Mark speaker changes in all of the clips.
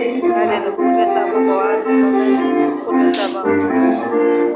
Speaker 1: Alléluia, ça va, Alléluia, ça va.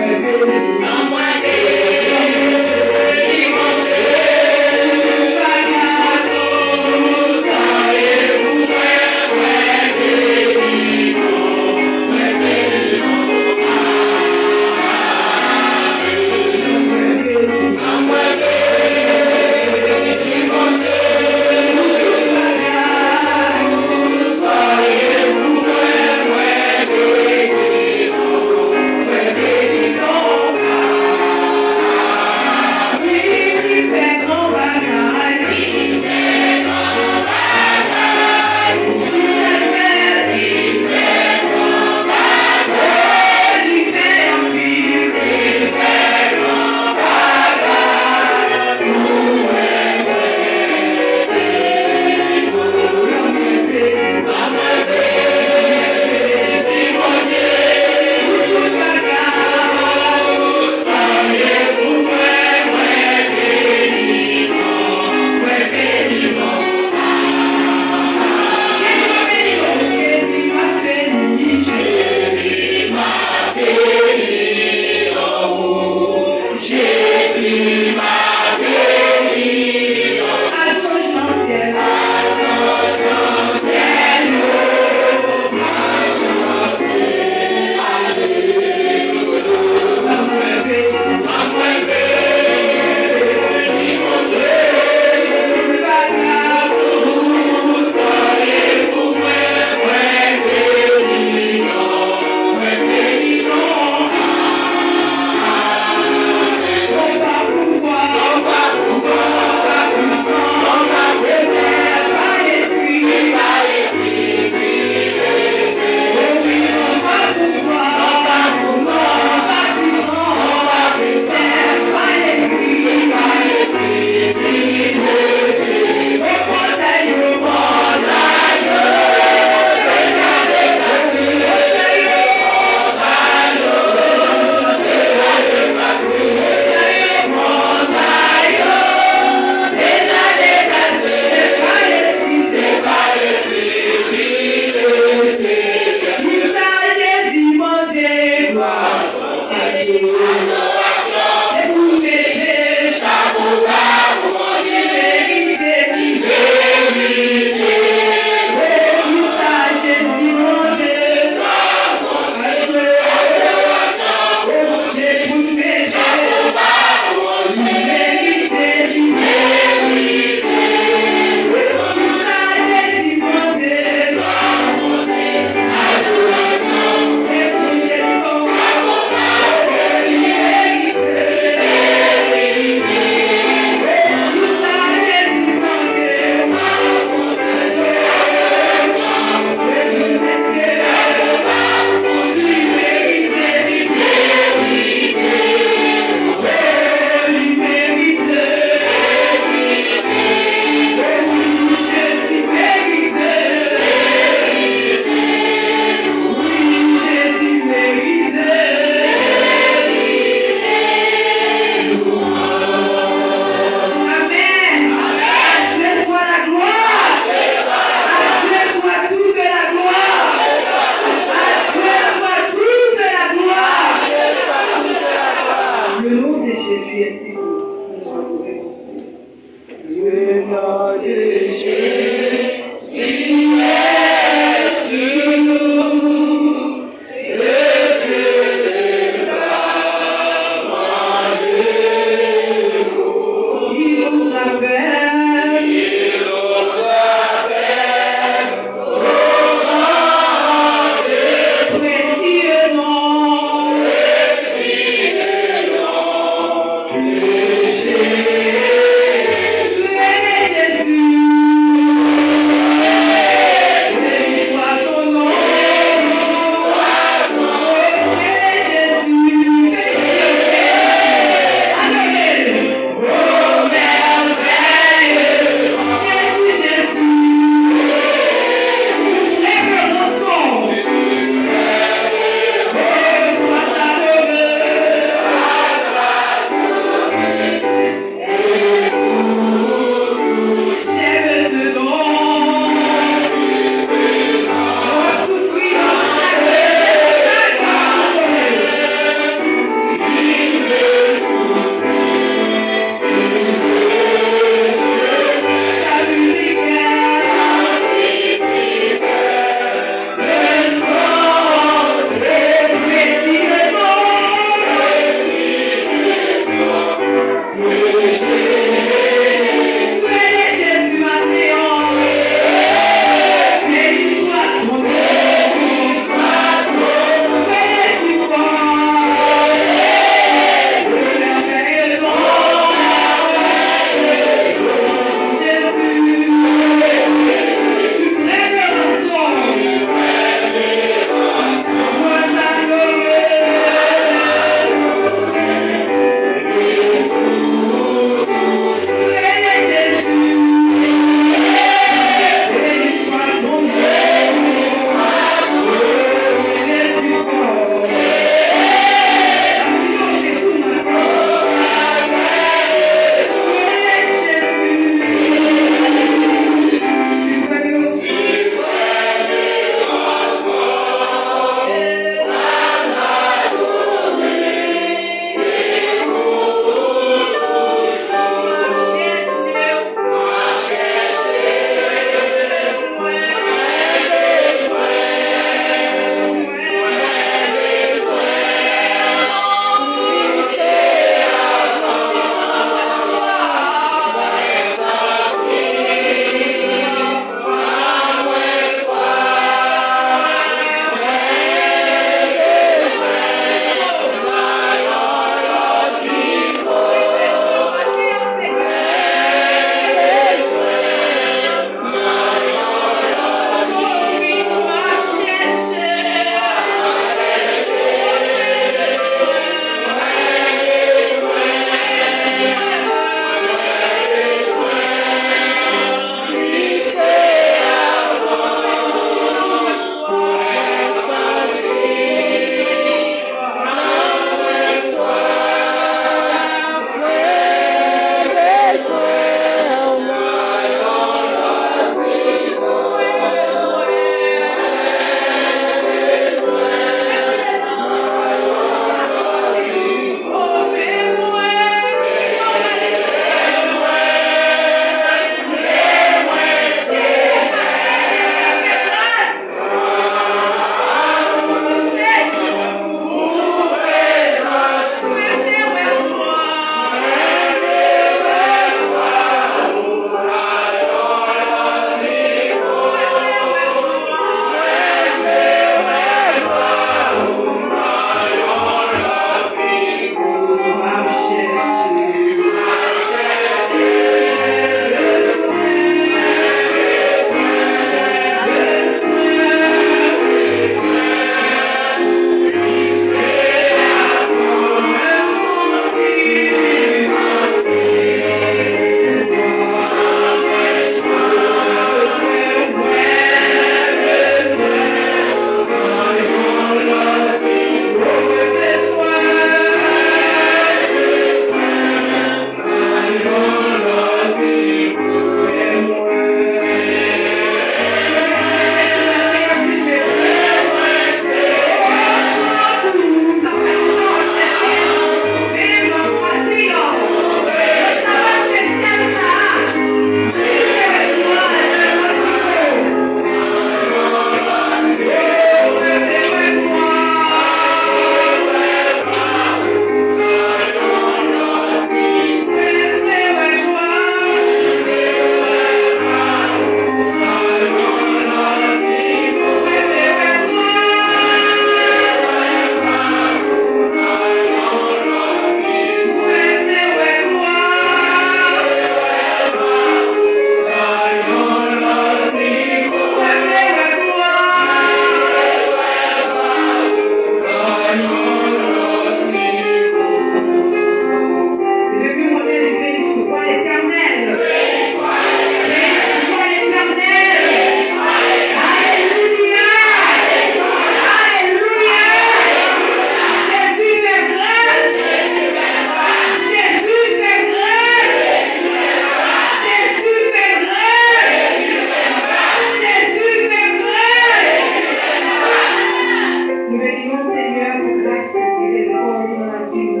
Speaker 2: Nous bénissons Seigneur pour grâce et miséricorde dans la vie.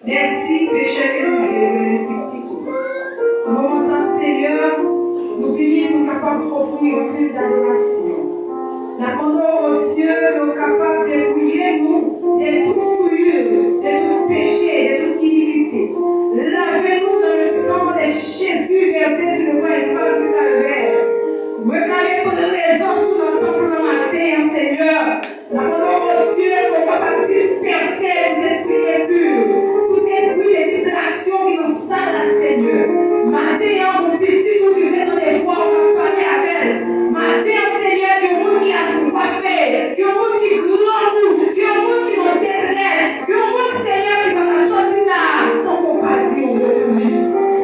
Speaker 2: Merci, pécheur que nous avons petit tout. En moment ça, Seigneur, nous bénissons pour capable d'offrir un culte d'adoration. N'attendons au Dieu, nous capables de dépouiller nous de tout souillure, de tout péché, de toute iniquité. Lavez-nous dans le sang de Jésus versé sur le bois et pas du calvaire. Réclamez pour de raison sous notre temple le matin, Seigneur. N'attendons au Dieu, pour pas disperser tout esprit impur, tout esprit de distraction qui nous sale, Seigneur. Matin, mon petit, nous vivons dans les voies, on va parler avec elle. Matin, Seigneur, que monde qui a soifé, que monde qui gloire, que monde qui nous détresse, que monde, Seigneur, qui va nous sortir là, sans compassion,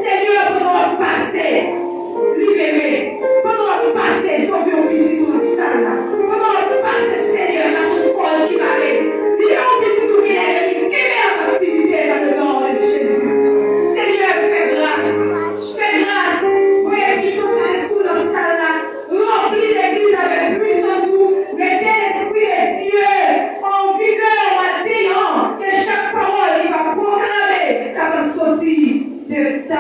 Speaker 2: Seigneur, pendant le passé, libéré, pendant le passé, sauver au petit tout le salle, pendant le passé, Seigneur, dans son corps qui m'arrête, libéré au petit tout qui est en activité dans le nom de Jésus. Seigneur, fais grâce, oui, qui sont dans l'esprit dans ce salle là, remplis l'église avec puissance, mettez l'esprit de Dieu en vigueur maintenant, que chaque parole qui va proclamer, ça va sortir de ta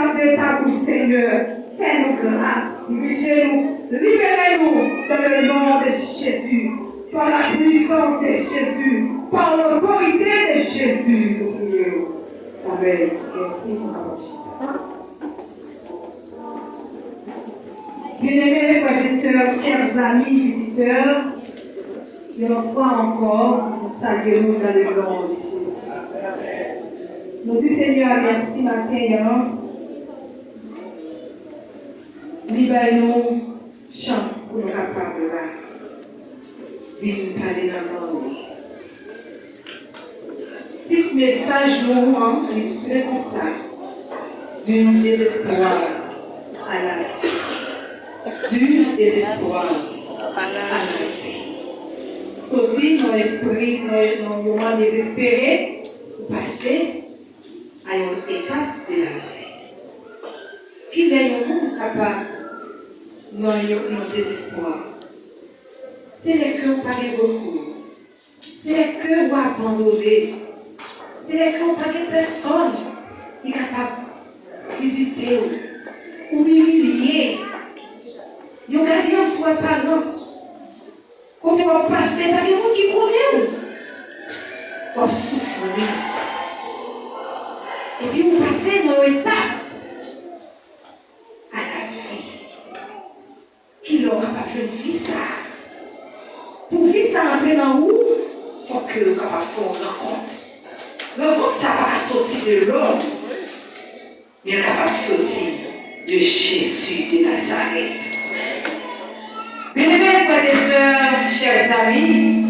Speaker 2: bouche, Seigneur. Fais-nous grâce, dirigez-nous, libérez-nous dans le nom de Jésus, par la puissance de Jésus, par l'autorité de Jésus, nous prions. Amen. Bien-aimés frères et sœurs, chers amis, visiteurs, une fois encore, nous saluons dans le nom de Jésus. Nous disons Seigneur, merci matin. Libère-nous chance pour nous capables de venir parler dans le monde. Si le message nous rend, il est comme ça, du désespoir à la vie. Du désespoir à la vie. Sauver nos esprits, nos moments désespérés, pour passer à une étape de la vie. Qui veillons-nous capables de nos désespoir? C'est les cœurs pas beaucoup. C'est les cœurs où abandonner. C'est les cœurs où pas de personne qui est capable de visiter ou humilier. Ils ont gardé en soi apparence. Quand on va passer, il y a des gens qui connaissent. On va souffrir. Et puis on passe dans l'état à la vie. Qui l'aura pas fait vivre ça? Pour vivre ça, entrer dans où? Il faut que le capable faire une rencontre. Rencontre, ça va sortir de l'homme, mais il est capable de sortir de Jésus de Nazareth. Bien-aimés frères et sœurs, chers amis,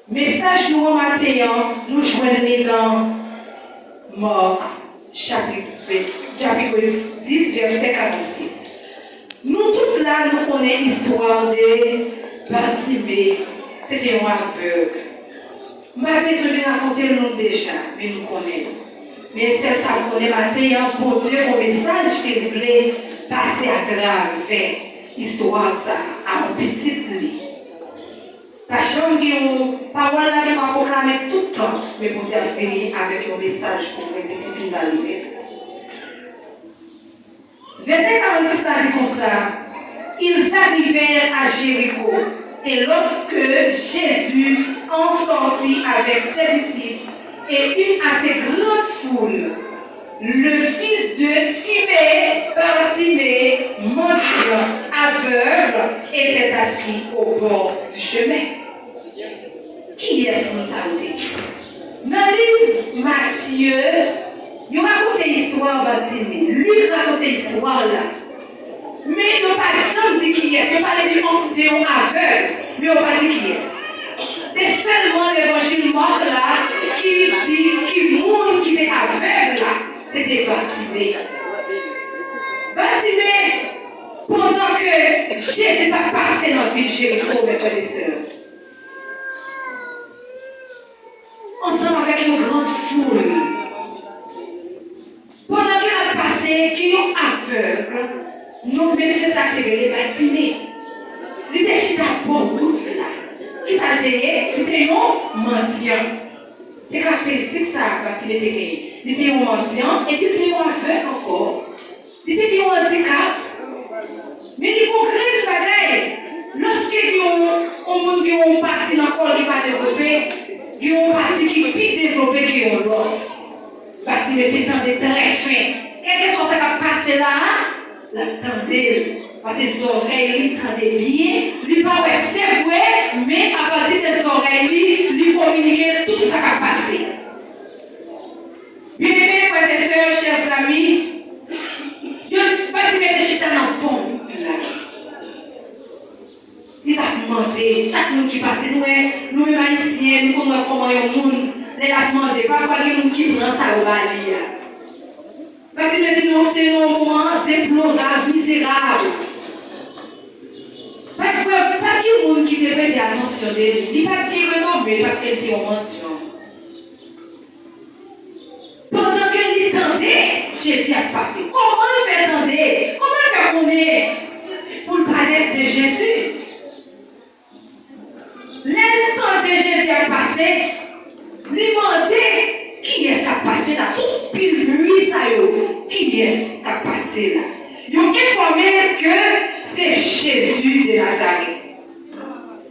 Speaker 2: message nous matin, nous joignons dans Marc, chapitre 10, verset 46. Nous tous là, nous connaissons l'histoire de Bartimée. C'était un aveugle. Je n'ai besoin de raconter le nom déjà, mais nous connaissons. Mais c'est ça qu'on est matin pour Dieu, au message qu'il voulait passer à travers l'histoire à un petit lit. La chambre qui est parole là qui va proclamer tout le temps, mais pour Dieu venir avec un message pour les filles d'arriver. Verset 46 dit comme ça. Ils arrivèrent à Jéricho, et lorsque Jésus en sortit avec ses disciples et une assez grande foule, le fils de Bartimée, mendiant, aveugle, était assis au bord du chemin. Qui est-ce que nous avons dit? Dans le livre Matthieu, il raconte l'histoire de Bartimée. Lui raconte l'histoire là. Mais il n'a pas jamais dit qui est. Il n'a pas dit d'un aveugle, mais il n'a pas dit qui est. C'est seulement l'évangile Marc là qui dit, qui montre qu'il est aveugle là. C'était Bartimée. Bartimée, pendant que Jésus a passé dans la ville de Jéricho, mes frères et sœurs, ensemble avec une grande foule, pendant qu'elle a passé, qui est aveugle, nos messieurs s'attiraient les Bartimée. Il était chita pour nous là. Il ça c'était un mendiant. C'est caractéristique ça, parce qu'il était gay. Il était un mendiant, et puis il était un aveugle encore. Il était un handicap. Mais il faut créer le bagage. Lorsque il y a un parti dans le corps qui va développer, il y a un parti qui est plus développé que l'autre. Le parti était très fin. Quel que soit ce qui va passer là, l'attendez. Parce que les oreilles, il tendait bien. Il ne va pas c'est vrai, mais à partir des oreilles, il communiquer tout ce qui va passer. Bien aimés, frères et sœurs, chers amis, je ne vais pas dire que je suis dans le bon. Il va demander, chaque monde qui passe, nous haïtiens, nous connaissons comment il y a un monde, les la demander, parfois il y a un monde qui prend ça au balier. Parce que nous sommes un moment déplorable, misérable. Pas de monde qui devait faire attention de lui, il ne va pas dire renommer parce qu'il était un mendiant. Pendant que il tendait, Jésus a passé. Comment le faire tendre? Comment le faire connaître pour le parler de Jésus? L'instant de Jésus a passé, lui demander qui est-ce qui a passé là? Tout pile lui, ça y est. Qui est-ce qui a passé là? Ils ont informé que c'est Jésus de Nazareth.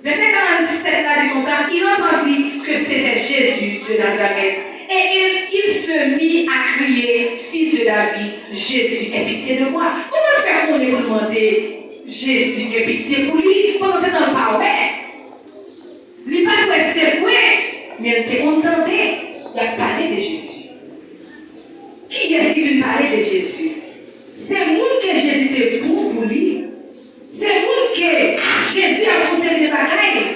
Speaker 2: Verset 47 là dit comme ça, il entendit que c'était Jésus de Nazareth. Et il se mit à crier, fils de David, Jésus, aie pitié de moi. Comment faire pour lui demander Jésus, aie pitié pour lui? Pendant ce temps, pas ouais. Il n'a pas c'est vrai, mais il était contenté. Il a parlé de Jésus. Qui est-ce qui veut parler de Jésus? C'est moi que Jésus était pour lui. C'est moi que Jésus a posé des bagailles.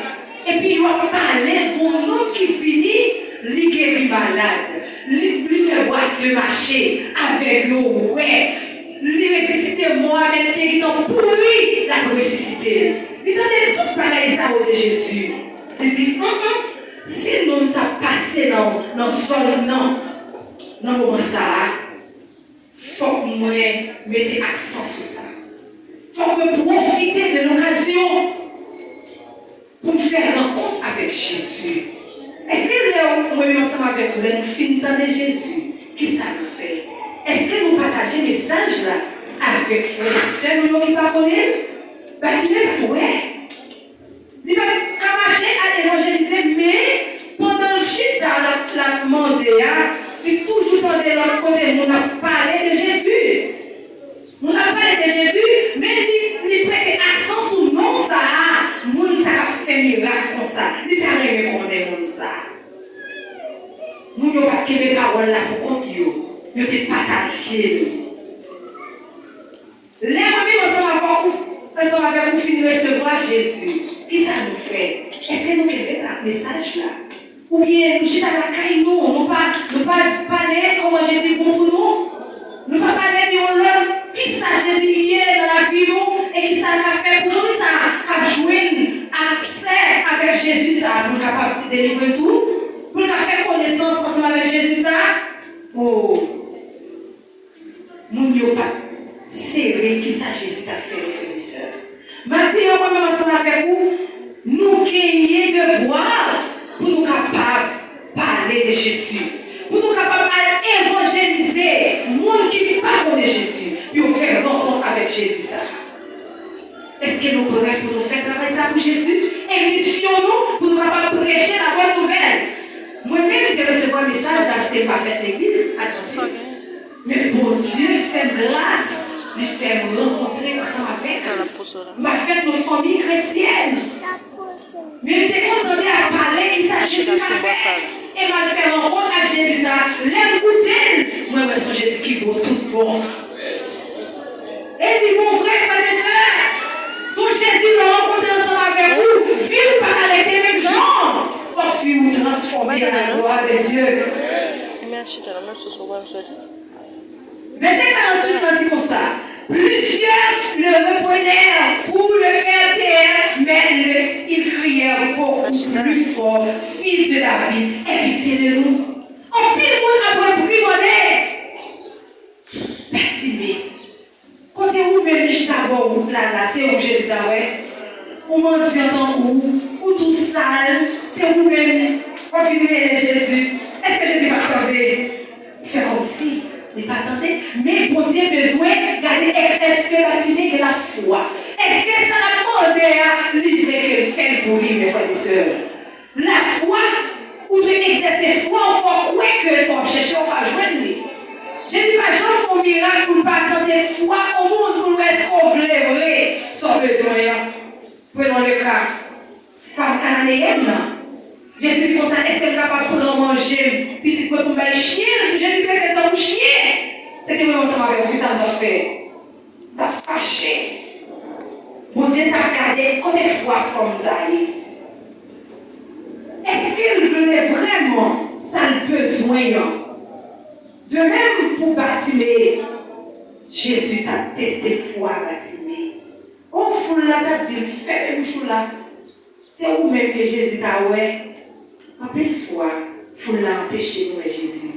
Speaker 2: Et puis il va parler pour un homme qui finit, lui guérit malade, lui fait boire de marché avec l'eau, ouais. Lui ressusciter moi avec les guéritons pour lui, la ressusciter. Il donnait tout pareil ça de Jésus. Il dit, si nous t'a passé dans le sol, non, dans le moment ça, il faut que moi mette accent sur ça. Il faut que profiter de l'occasion pour faire rencontre avec Jésus. Est-ce que nous, ensemble avec vous, nous finissons de Jésus? Qui ça nous fait? Est-ce que nous partageons le message là avec frères et sœurs qui ne parlent pas? Parce que ouais. Il va marcher à évangéliser, mais pendant le chute dans la demande, il toujours dans l'autre côté, on a parlé de Jésus. On a parlé de Jésus, mais il prête accent sur le nom ça. Moun ça a fait miracle comme ça. Il t'a rien recommandé moun ça. Nous n'avons pas de parole là pour compte yo. Nous t'es partagé. Les amis ensemble avec vous finir de recevoir Jésus. Qui ça nous fait? Est-ce que nous mettons un message là? Ou bien nous sommes à la caille, nous ne pas parler comment Jésus bon pour nous? Nous ne pas parler de l'homme qui ça Jésus est dans la vie nous et qui ça a fait pour nous, ça a joué accès avec Jésus ça, pour nous capable de délivrer tout, pour nous faire connaissance ensemble avec Jésus ça. Oh, nous n'avons pas serré qui ça Jésus t'a fait, frères et sœurs. Maintenant, moi-même ensemble avec vous, nous gagnons devoir pour nous capables de parler de Jésus, pour nous capables d'évangéliser les gens qui ne parlent pas de Jésus, puis on fait rencontre avec Jésus. Est-ce que nous pourrions pour nous faire travailler ça pour Jésus? Émission-nous pour nous capables de prêcher la bonne nouvelle. Moi-même, je recevoir un message, je n'ai pas fait l'église, attention. Mais bon Dieu, fait grâce. Il fait me rencontrer ensemble avec m'a fait nos familles chrétiennes. Mais j'étais contente à parler qui s'agit de et m'a fait rencontre avec Jésus. L'écouter, moi, je suis Jésus qui vaut tout bon. Et dit, mon frère, frère et soeur, son Jésus va rencontrer ensemble avec vous. Vivre par la télévision. Soit fut transformé à la gloire de Dieu.
Speaker 1: Merci, t'as la même chose au
Speaker 2: Verset 48 dit comme ça. Plusieurs le reprenèrent pour le faire taire, mais ils crièrent beaucoup plus fort, fils de David, aie pitié de nous. En pile monde après primonner. Pertimé. Côté où même d'abord, là, c'est où Jésus là, ouais. On m'en dit en tant où ou tout sale, c'est vous-même, configurer Jésus. Est-ce que Jésus va tomber? Faire aussi, n'est pas tenté, mais pour Dieu besoin de garder l'expérimentation de la foi. Est-ce que ça a demandé à livrer qu'elle fait pour lui, mes frères et sœurs? La foi, ou de exercer foi, on faut croire que son chercher, on va joindre. Jésus va jamais faire un miracle pour ne pas attendre foi au monde pour nous être vrai, son besoin. Prenons le cas. Femme cananéenne, Jésus dit comme ça, est-ce qu'elle est capable de prendre manger, petit peu pour me chien? Jésus dit que c'est un chien. C'était vraiment ça avec vous, ça doit faire. T'as fâché. Mon Dieu t'a regardé, quand t'es foi comme ça. Est-ce qu'il voulait vraiment ça le besoin? De même pour Bartimée, Jésus t'a testé foi, Bartimée. Au fond là, t'as dit, fais le bouchon là. C'est vous-même que Jésus t'a ouais. En peu de fois, foule là empêcher nous avec Jésus.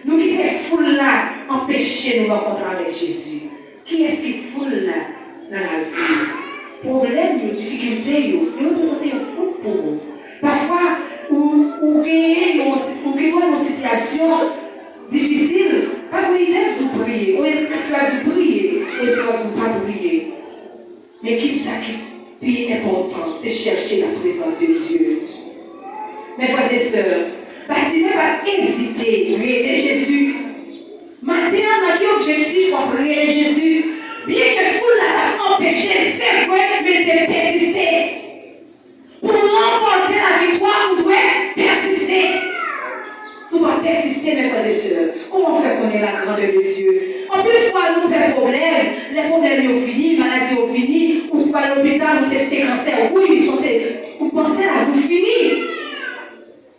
Speaker 2: Nous qui sommes foule là, empêcher nous rencontrer avec Jésus. Qui est-ce qui foule là dans la vie? Problème, difficulté, nous présentons un fou pour vous. Parfois, ou gagnez une situation difficile, pas vous dire de prier, ou est-ce que tu as dû prier, ou est-ce que tu n'as pas prier. Mais qui ça qui est important, c'est chercher la présence de Dieu. Mes frères et sœurs, Bartimée va hésiter, prier Jésus. Maintenant, dans quel objectif pour prier Jésus? Bien que foule l'a empêché, c'est vrai, mais de persister. Pour remporter la victoire, on doit persister. Si on doit persister, mes frères et sœurs, comment faire connaître la grandeur de Dieu? En plus, fois nous fait problème, les problèmes ont fini, maladies ont fini, ou pas à l'hôpital, ou tester cancer, oui, vous pensez à vous finir.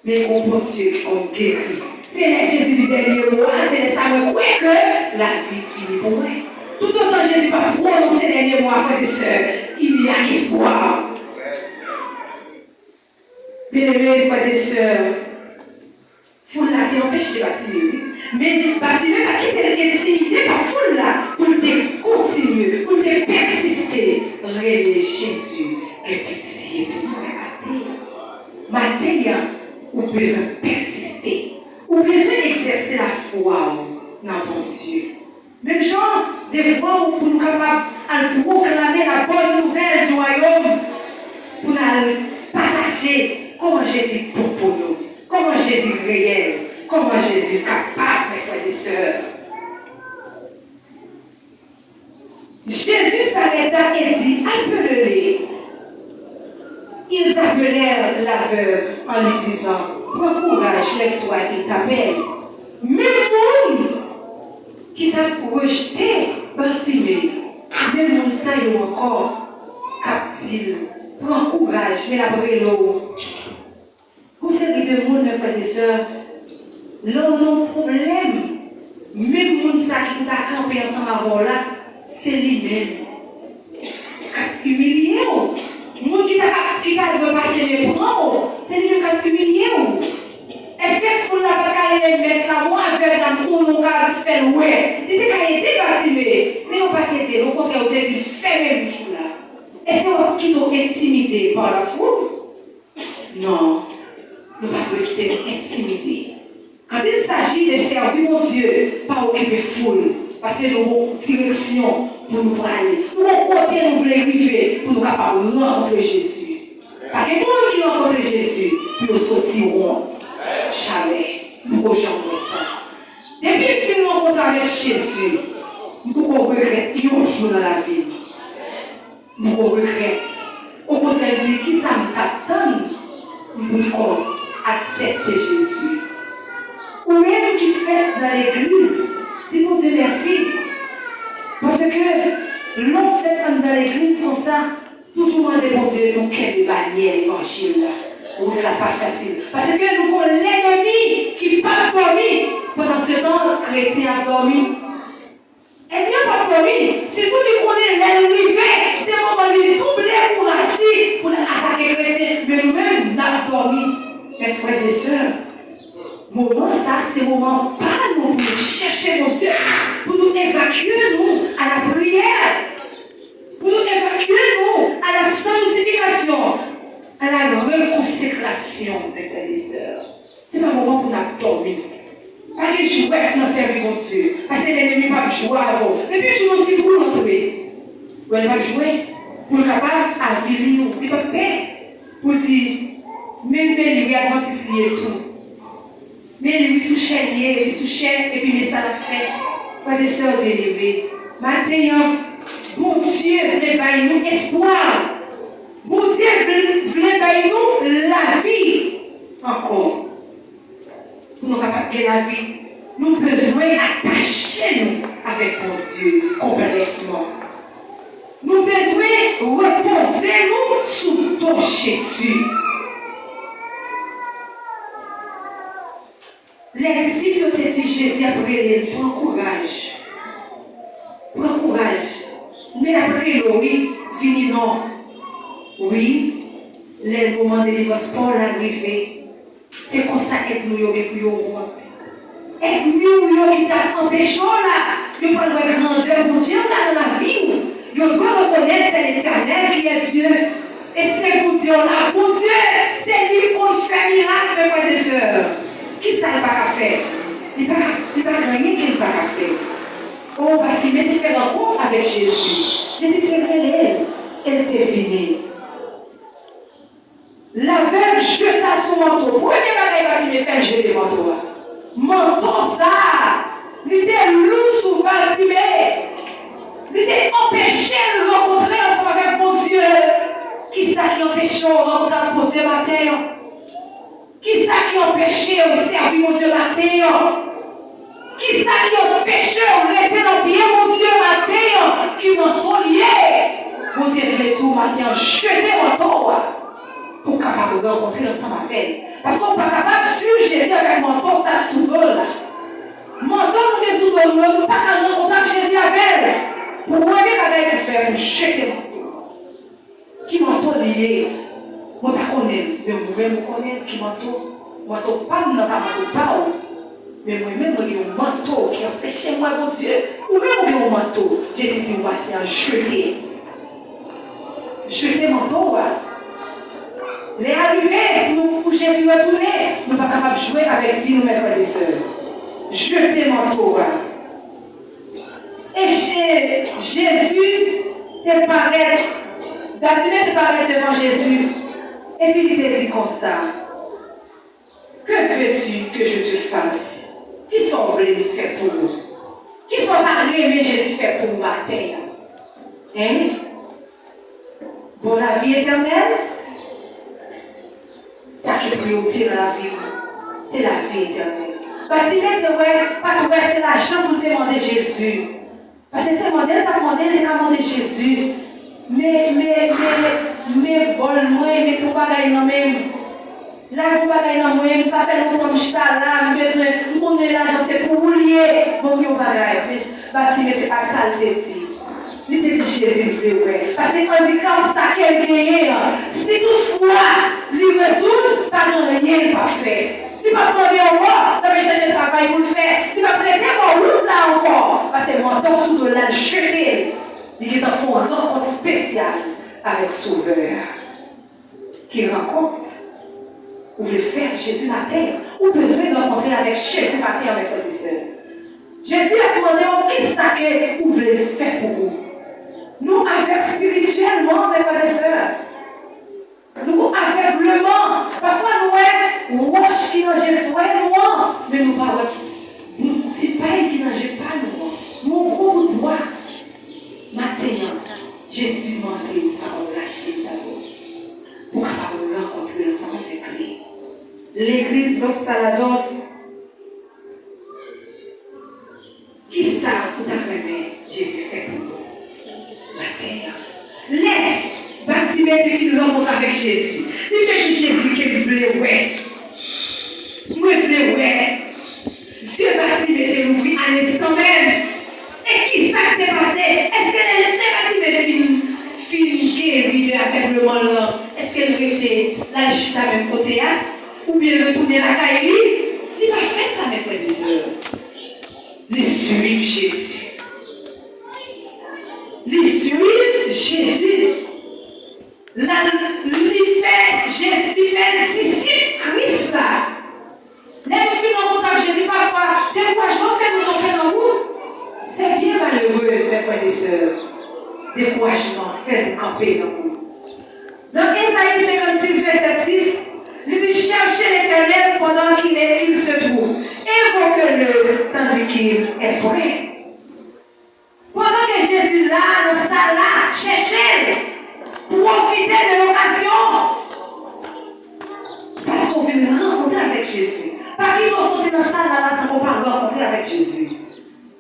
Speaker 2: Mais on pense qu'on guérit. C'est les Jésus du dernier mot, c'est les savoir que la vie finit pour moi. Tout autant Jésus va prononcer les derniers mots, frères et sœurs, il y a espoir. Bien-aimés, frères et sœurs, foule là qui empêche de Bartimée. Mais Bartimée va quitter l'intimité par foule là pour te continuer, pour te persister. Rêver Jésus et pitié pour nous mater. Ou besoin de persister, ou besoin d'exercer la foi dans ton Dieu. Même genre, des fois où nous sommes capables de proclamer la bonne nouvelle du royaume, pour nous partager comment Jésus est pour nous, comment Jésus est réel, comment Jésus est capable, mes frères et sœurs. Jésus s'arrêta et dit, appelez-les. Ils appelèrent l'aveugle en lui disant, prends courage, lève-toi, il t'appelle. Même monde qui t'a rejeté, Bartimée, même monde ça y est encore captif. Prends courage, mais la brûle. Pour série de monde, mes frères et sœurs, l'on problème, même monde ça qui t'a campé ensemble avant là, c'est lui-même. Humilié. Moun qui t'a passer les bras, c'est lui qui a humilié. Est-ce que vous n'avez pas mettre la main avec la main ou faire ouais? Dites qu'il a été Bartimée, mais on n'a pas été, au contraire, on a dit fermez bouche là. Est-ce que vous quittez intimidé par la foule? Non, nous ne pouvons pas quitter intimidé. Quand il s'agit de servir mon Dieu, pas occuper foule, parce que nous avons une direction pour nous aller. Nous avons côté nous voulons arriver pour nous capables de rencontrer Jésus. Parce que les gens qui rencontrent Jésus, nous sortiront jamais. Nous ne jamais ça. Depuis que nous rencontrons avec Jésus, nous regrettons un jour dans la vie. Nous regrettons. Au contraire, dit qui ça me t'attend, nous accepter Jésus. Ou même qui fait dans l'église, dis mon Dieu merci. Parce que l'on fait comme dans l'église comme ça, toujours demander mon Dieu, nous quelle bannière l'évangile là. On n'est pas facile. Parce que nous avons l'ennemi qui n'a pas dormi. Pendant ce temps, le chrétien a dormi. Elle n'a pas dormi. C'est tout ce qu'on est l'ennemi. C'est le moment de doubler pour agir, pour attaquer les chrétiens. Mais nous-mêmes, nous avons dormi. Mes frères et sœurs, moment ça, c'est le moment pas nous pour chercher mon Dieu, pour nous évacuer nous à la prière, pour nous évacuer nous à la sanctification. à la grande consécration, mes frères et sœurs. Ce n'est pas un moment pour nous dormir. Pas de jouer dans servir mon Dieu. Parce que l'ennemi va jouer avant. Depuis que je me dis tout l'entrée. Ou elle va jouer pour être capable de vivre. Il va faire pour dire, même lui adventiste et tout. Mais lui sous chaîne, et puis mais ça l'a fait. Frères et sœurs délivrés. Maintenant, bon Dieu voulait nous espoir. Bon Dieu voulait nous la vie encore. Pour nous capables de la vie, nous avons besoin d'attacher nous avec mon Dieu complètement. Nous avons besoin de reposer nous sous ton Jésus. Les disciples ont dit Jésus après prends courage. Prends courage. Mais après oui, fini non. Oui, le moment de délivrance Paul arrivé. C'est comme ça que nous avons vécu. Et nous qui t'a empêché là, de prendre la grandeur de Dieu dans la vie. Nous devons reconnaître c'est l'Éternel qui est Dieu. Et c'est pour Dieu là. Pour Dieu, c'est lui qui fait miracle, mes frères et sœurs. Qui ça ne va pas faire? Il ne va rien qu'il ne va pas faire. Oh, parce qu'il m'a fait rencontre avec Jésus. Jésus était réel. Elle était finie. L'aveugle jeta son manteau. Premier bagage qui m'a fait jeter le manteau. Manteau ça. Il était lourd sous Bartimée. Il était empêché de rencontrer ensemble avec mon Dieu. Qui ça qui empêche de rencontrer avec mon Dieu matin? Qui ça qui empêche de servir mon Dieu matin? Qui ça qui empêche de rester dans le pied mon Dieu matin? Qui m'entend lié? Mon Dieu fait tout matin, jeter manteau. Pour capable de rencontrer ensemble avec elle. Parce qu'on n'est pas capable de suivre Jésus avec manteau, ça souvent là. Manteau, nous ne sommes pas capable de rencontrer Jésus avec elle. Pour moi, elle faire jeter manteau. Qui manteau lié? Moi, je ne connais pas. Mais moi-même, je connais qui manteau. Manteau, pas de manteau, pas. Mais moi-même, j'ai un manteau qui empêche moi, mon Dieu. Ou même, j'ai un manteau. Jésus dit, moi, c'est un jeter. Jeter manteau, les arrivés, pour Jésus retourner, nous ne sommes pas capables de jouer avec lui, nous, mes frères et sœurs. Jeter manteau. Et Jésus te paraît, Bartimée te paraît devant Jésus. Et puis il te dit comme ça. Que veux-tu que je te fasse? Qui sont voulus faire pour nous? Qui sont arrivés Jésus faire pour nous matin? Hein? Pour la vie éternelle? Ça qui est priorité dans la vie, c'est la vie éternelle. Bartimée pas trouver c'est l'argent pour demander Jésus. Parce que c'est modèle, pas demandé, il a demandé Jésus. Mais vol, moi, mais tout bagaille non même. Là, vous bagaille non moi, ça fait longtemps que je suis là, mais besoin de mon l'argent, c'est pour vous lier. Bon, vous bagaille. Bartimée, c'est pas ça le dit. Si tu dis Jésus, ouais. Parce que handicap, ça qu'elle gagne. Si toutefois, il résout, pas de rien pas fait. Il va prendre au roi, ça va chercher le travail pour le faire. Il va prêter mon route là encore. Parce que mon temps sous de la jeter. Il est en fond une rencontre spéciale avec Sauveur. Qui rencontre, ou le faire Jésus la terre, ou besoin de rencontrer avec Jésus la terre avec votre soeur. Jésus a demandé qui ça que vous voulez faire pour vous. Nous, avec spirituellement, mes frères et sœurs, nous, aveuglement, parfois nous, roche qui n'a j'ai fouet, moi, mais nous, pas, c'est pas qui n'a j'ai pas, moi. Mon gros doigt, maintenant, Jésus m'a dit, par lâcher ta voix, pour rencontrer ensemble avec lui. L'église Los Salados, qui ça, tout à fait, Jésus fait pour nous. Laisse Bartimée qui nous rencontre avec Jésus. Il fait Jésus qui voulait ouais. Moi je voulais ouais. Dieu Bartimée l'ouvrit à l'instant même. Et qui ça s'est passé? Est-ce que Bartimée fin guérie de l'aveuglement là? Est-ce qu'elle était là juste à même côté ou bien retourner la caille? Il va faire ça mes frères et sœurs. Les suivre Jésus. Les suivre Jésus. Il fait disciple Christ là. Les filles dans Jésus parfois, découragement fait nous entrer dans nous. C'est bien malheureux, mes frères et sœurs. Découragement fait nous camper dans nous. Dans Ésaïe 56, verset 6, il dit cherchez l'Éternel pendant qu'il se trouve. Évoquez-le tandis qu'il est prêt. Pendant que Jésus est là, dans sa là, cherchez-le. Profitez de l'occasion. Parce qu'on veut rencontrer avec Jésus. Pas qu'ils vont sortir dans sa là, sans qu'on va rencontrer avec Jésus.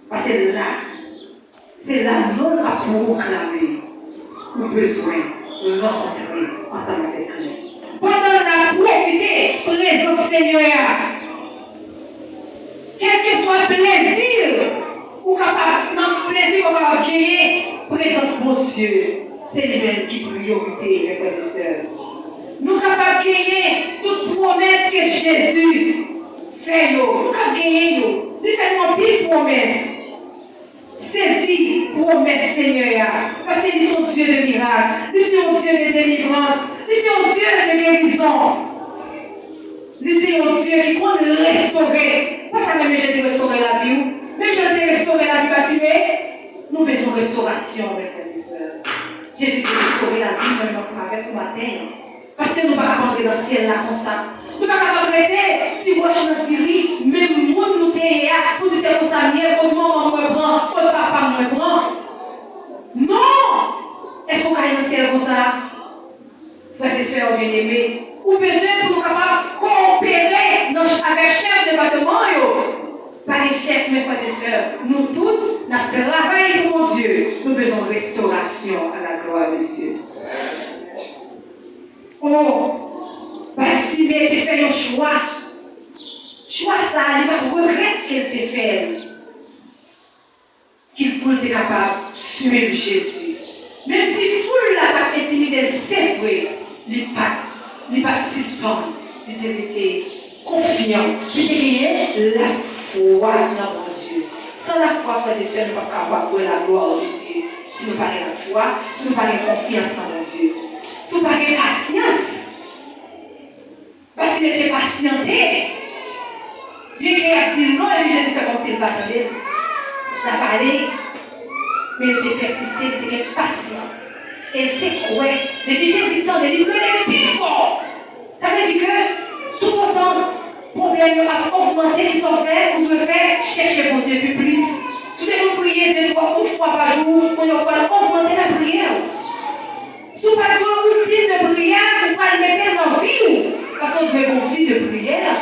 Speaker 2: Parce que c'est là non à proclamer. Nous besoin de rencontrer ensemble avec lui. Pendant la profiter, présence Seigneur. Quel que soit le plaisir, ou capable, non, plaisir qu'on va gagner, présence mon Dieu. C'est lui-même qui priorité, mes frères et sœurs. Nous sommes capables de gagner toute promesse que Jésus fait. Nous sommes capables de gagner. Nous faisons pile promesse. Saisis promesse Seigneur. Parce qu'ils sont Dieu de miracles. Ils sont Dieu de délivrance. Ils sont Dieu de guérison. Ils sont Dieu qui compte restaurer. Pas quand même Jésus restaurer la vie. Mais je t'ai restauré la vie bâtimée. Nous besoin de restauration, mes frères et sœurs. Jésus peut restaurer la vie, même ce matin. Parce que nous ne pouvons pas rentrer dans le ciel là comme ça. Nous ne pouvons pas arrêter si moi je suis Thierry, même le monde nous est là, pour dire c'est comme ça, votre maman me prend, votre papa me prend. Non! Est-ce qu'on va aller dans le ciel comme ça? Frères et sœurs bien-aimés, ou besoin pour nous capables de coopérer avec chef de département, pas les chefs, mes frères et sœurs. Nous tous, notre travail pour mon Dieu, nous besoin de restauration à la gloire de Dieu. Oh, Bartimée a fait un choix. Choix ça, il va regretter qu'elle t'a fait. Qu'il peut être capable de suivre Jésus. Même si foule la intimidé, c'est vrai, il ne pas suspendre, il était confiant, il était la foi dans mon Dieu. Sans la foi, frères et sœurs, nous ne pouvons pas avoir la gloire de Dieu. Si nous parlons de la foi, si nous parlons de confiance dans mon Dieu. Si nous parlons de patience, parce qu'il était patienté. Bien qu'il a dit non, et Jésus fait comme s'il ne parlait. Ça parlait, mais il était persisté, il était patience. Il était croix. Depuis Jésus tendait, il prenait plus fort. Ça veut dire que tout autant problème a augmenté, qu'ils sont faits, vous devez faire chercher mon Dieu plus. Tout est vous prier 2, 3 fois par jour, on va augmenter la prière. Si vous n'avez pas de routine de prière, vous ne pouvez pas le mettre dans la vie. Parce qu'on veut une vie de prière.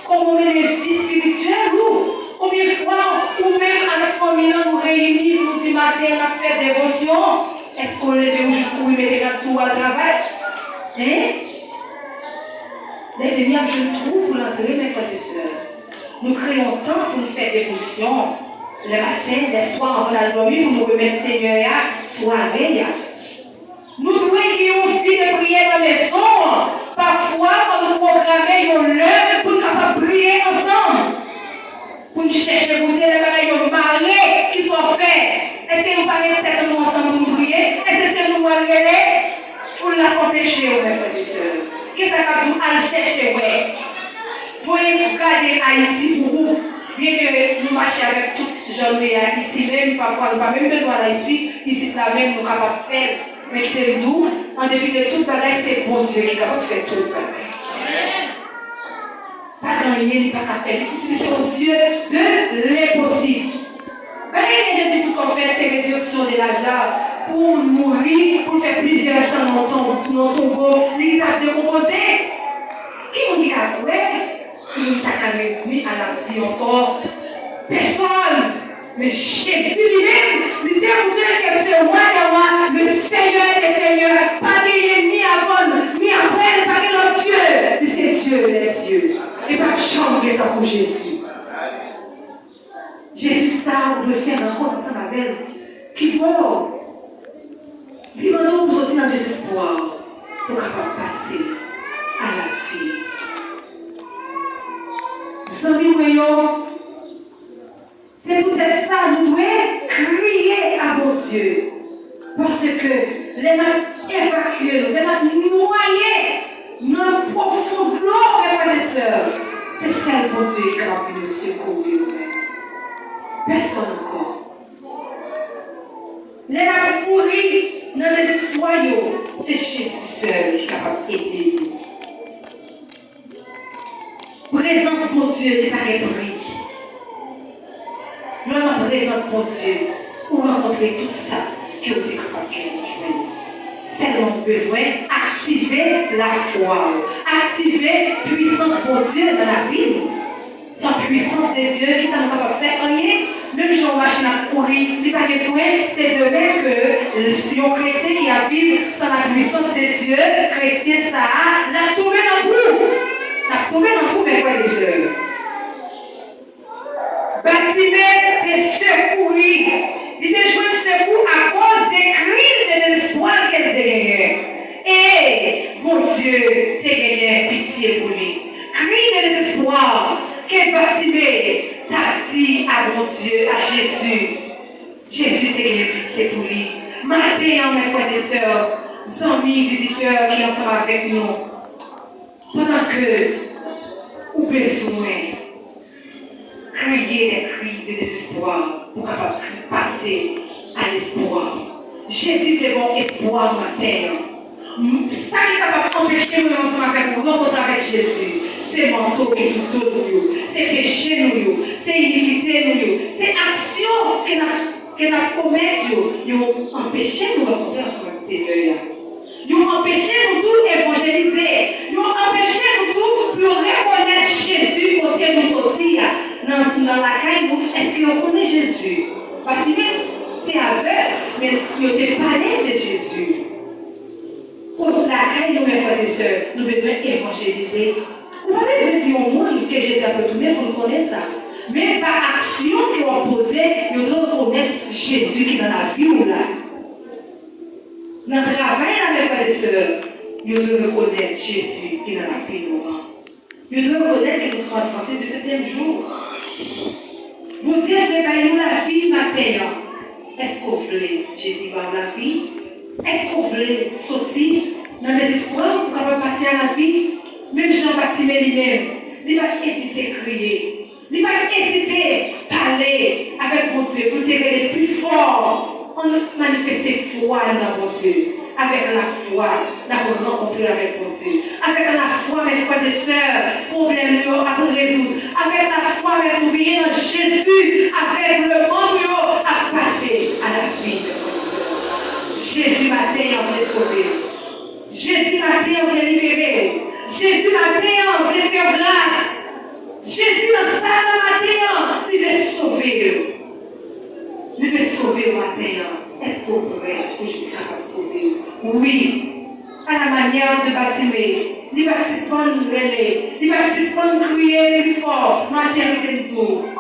Speaker 2: Comme on met des vies spirituelles, combien de fois, ou même à la famille, nous réunissons, nous disons matin, on fait dévotion. Est-ce qu'on les fait juste pour y mettre là-dessous à travail? Hein? Les lumières, je trouve, pour l'entrée, mes frères et sœurs. Nous créons temps pour nous faire dévotion. Le matin, les soirs, avant la dormir, pour nous remettre Seigneur à soirée. Nous devons avoir une vie de prière dans la maison. Parfois, quand nous programmons une heure pour nous prier ensemble. Pour nous chercher pour dire les bagailles mariés qui sont faits. Est-ce que nous parlons peut-être ensemble pour nous prier? Est-ce que c'est nous aller? Il faut l'empêcher, mes frères et sœurs. Qu'est-ce que ça veut aller chercher? Vous voyez, vous regardez Haïti pour vous. Bien que nous marchions avec tous les gens ici même, parfois nous n'avons pas même besoin d'Haïti, ici là même nous sommes capables de faire. Mais nous, en dépit de tout bagage, c'est bon Dieu qui est capable de faire tout ça. Pas dans le lien, pas qu'à faire. C'est au Dieu de l'impossible. Regardez Jésus tout qu'on fait, c'est résurrection de Lazare pour mourir, pour faire plusieurs temps dans ton corps, il a décomposé. Qui vous dit qu'à ouais, il nous a réduit à la vie encore. Personne. Mais Jésus lui-même, il dit à vous que c'est moi, le Seigneur des Seigneurs, pas ni avant, ni après, pas l'autre Dieu. Il c'est Dieu, les dieux. Et pas de chambre qui est pour Jésus. Jésus, ça, on doit faire un rencontre ensemble avec elle. Qui dort. Il demande pour sortir dans le désespoir, pour capable passer à la vie. Zami voyons. C'est peut-être ça, nous devons crier à mon Dieu. Parce que les évacuer, nous allons noyer notre profonde l'eau, frères et sœurs. C'est celle pour Dieu qui a pu nous secourir. Personne encore. Les a pourri dans les espoirs, c'est Jésus seul qui est capable d'aider nous. Présence pour Dieu n'est pas reprise. Nous avons présence pour Dieu pour rencontrer tout ça que vous êtes capable de jouer. Seulement besoin d'activer la foi, activer la puissance pour Dieu dans la vie. Sans puissance de Dieu, qui ça ne va pas faire rien. Même si on machine à courir, ce n'est pas de fouet, c'est de même que le chrétien qui a vécu sans la puissance de Dieu, chrétien ça, l'a tombé dans le trou. L'a tombé dans le trou, mais quoi les yeux? Bartimée s'est secouru. Il a joué de secours à cause des cris de l'espoir qu'elle dégageait. Et, mon Dieu, t'es gagné pitié pour lui. Cri de désespoir. Quel Bartimée t'a dit à mon Dieu, à Jésus. Jésus t'es gagné pitié pour lui. Matin, mes frères et sœurs, amis, visiteurs qui sont ensemble avec nous. Pendant que vous besoin crier des cris de désespoir pour capable passer à l'espoir. Jésus est bon espoir matin. Ça qui est capable d'empêcher nous ensemble avec nous, rencontrer avec Jésus. C'est manteau qui sont tous nous, c'est péché nous, c'est iniquité nous, c'est action que nous commettons, nous empêcher nous rencontrer avec le Seigneur. Nous empêcher nous tous évangéliser, nous empêcher nous tous pour reconnaître Jésus côté nous sortir dans la caille. Est-ce que nous connaissons Jésus? Parce que c'est aveugle, mais nous te parlé de Jésus. Pour la caille, nous, mes frères et sœurs, nous avons besoin d'évangéliser. Vous n'avez pas besoin de dire au monde que Jésus a retourné pour nous connaître ça. Mais par action qui est opposée, nous devons reconnaître Jésus qui est dans la vie ou là. Dans le travail, mes frères et sœurs, nous devons reconnaître Jésus qui est dans la vie ou là. Nous devons reconnaître que nous serons advancés du 7e jour. Vous dites, mais nous la vie matin. Est-ce qu'on veut Jésus par la vie? Est-ce qu'on veut sortir dans les espoirs pour pouvoir passer à la vie? Même Jean-Baptiste lui-même, il va hésiter à crier. Il va hésiter à parler avec mon Dieu pour te plus fort. On manifester foi dans mon Dieu. Avec la foi, nous rencontrer avec mon Dieu. Avec la foi, mes frères et sœurs, problème à résoudre. Avec la foi, mes oublier dans Jésus, avec le monde à passer à la vie de mon Dieu. Jésus matin, on veut sauver. Jésus matin, on veut libérer. Jésus matin, on veut faire grâce. Jésus dans ça matin, il veut sauver. Il veut sauver matin. Est-ce qu'on pourrait que je suis capable de sauver? Oui. À la manière de Bartimée. Il va suspendre relais. Il va suspendre crier plus fort. Matin,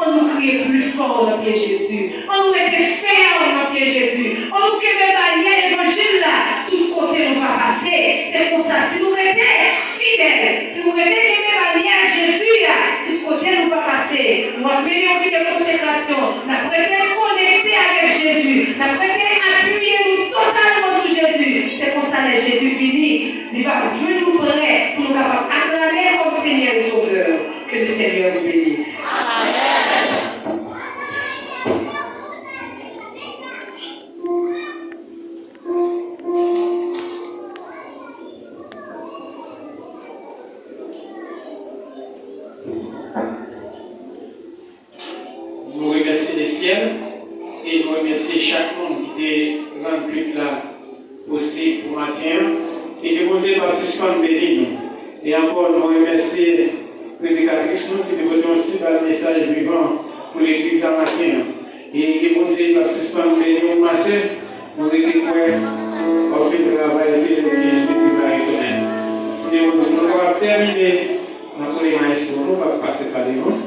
Speaker 2: on nous crie plus fort dans le pied Jésus. On nous était ferme dans le pied Jésus. On nous crée barrière l'évangile là. Tout côté nous va passer. C'est pour ça. Si nous étions fidèles, si nous étions barrière Jésus là, tout côté nous va passer. Nous avons une vie de consécration. Nous avons été connectés avec Jésus. Nous avons été appuyés totalement sur Jésus. C'est pour ça que Jésus finit. Il va jouer nous prêts pour nous acclamer comme Seigneur et Sauveur. Que le Seigneur nous bénisse.
Speaker 3: Nous remercions les ciels et nous remercions chaque monde qui est rendu plus là possible pour matin. Et de côté, nous suspendons béni. Et encore, nous remercions la prédicatrice qui nous aussi par le message vivant pour l'église à matin. Et de côté, nous suspendons béni au matin. Nous récupérons au fait de travail que Jésus va reconnaître. Et nous allons terminer notre maestro. Nous allons passer par les mots.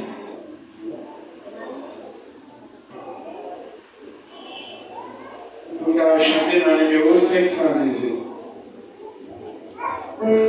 Speaker 3: Nous allons chanter dans le numéro 518.
Speaker 4: C'est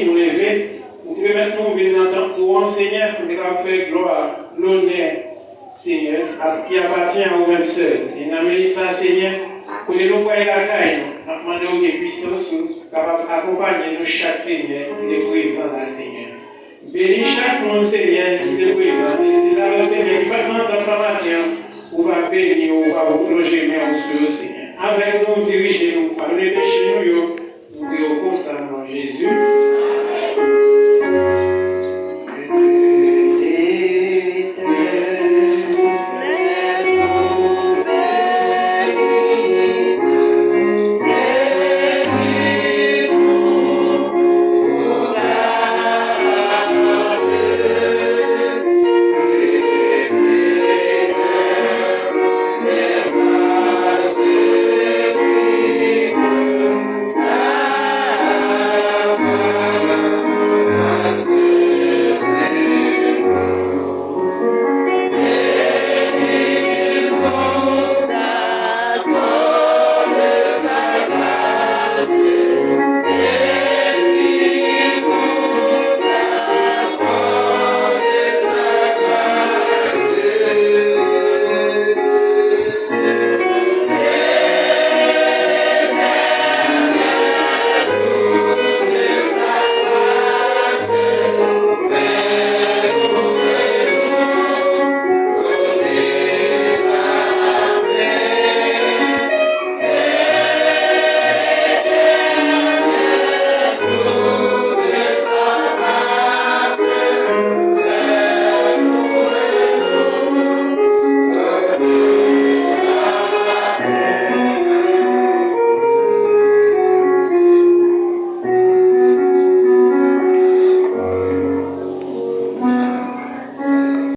Speaker 3: aussi nous lever. Vous pouvez mettre nous représentants pour enseigner, pour faire gloire, l'honneur, Seigneur, qui appartient au même seul. Et nous amenons ça, Seigneur, pour les nous voir la caille, nous demandons des puissances, capables d'accompagner nous chaque Seigneur, qui est présent là, Seigneur. Bénis chaque monde, Seigneur, qui est présent. Et c'est là, Seigneur, qui va dans ta matin, on va bénir, on va vous plonger bien au ciel, Seigneur. Avec nous, dirigez-nous, pardonnez chez nous, nous prions constamment Jésus.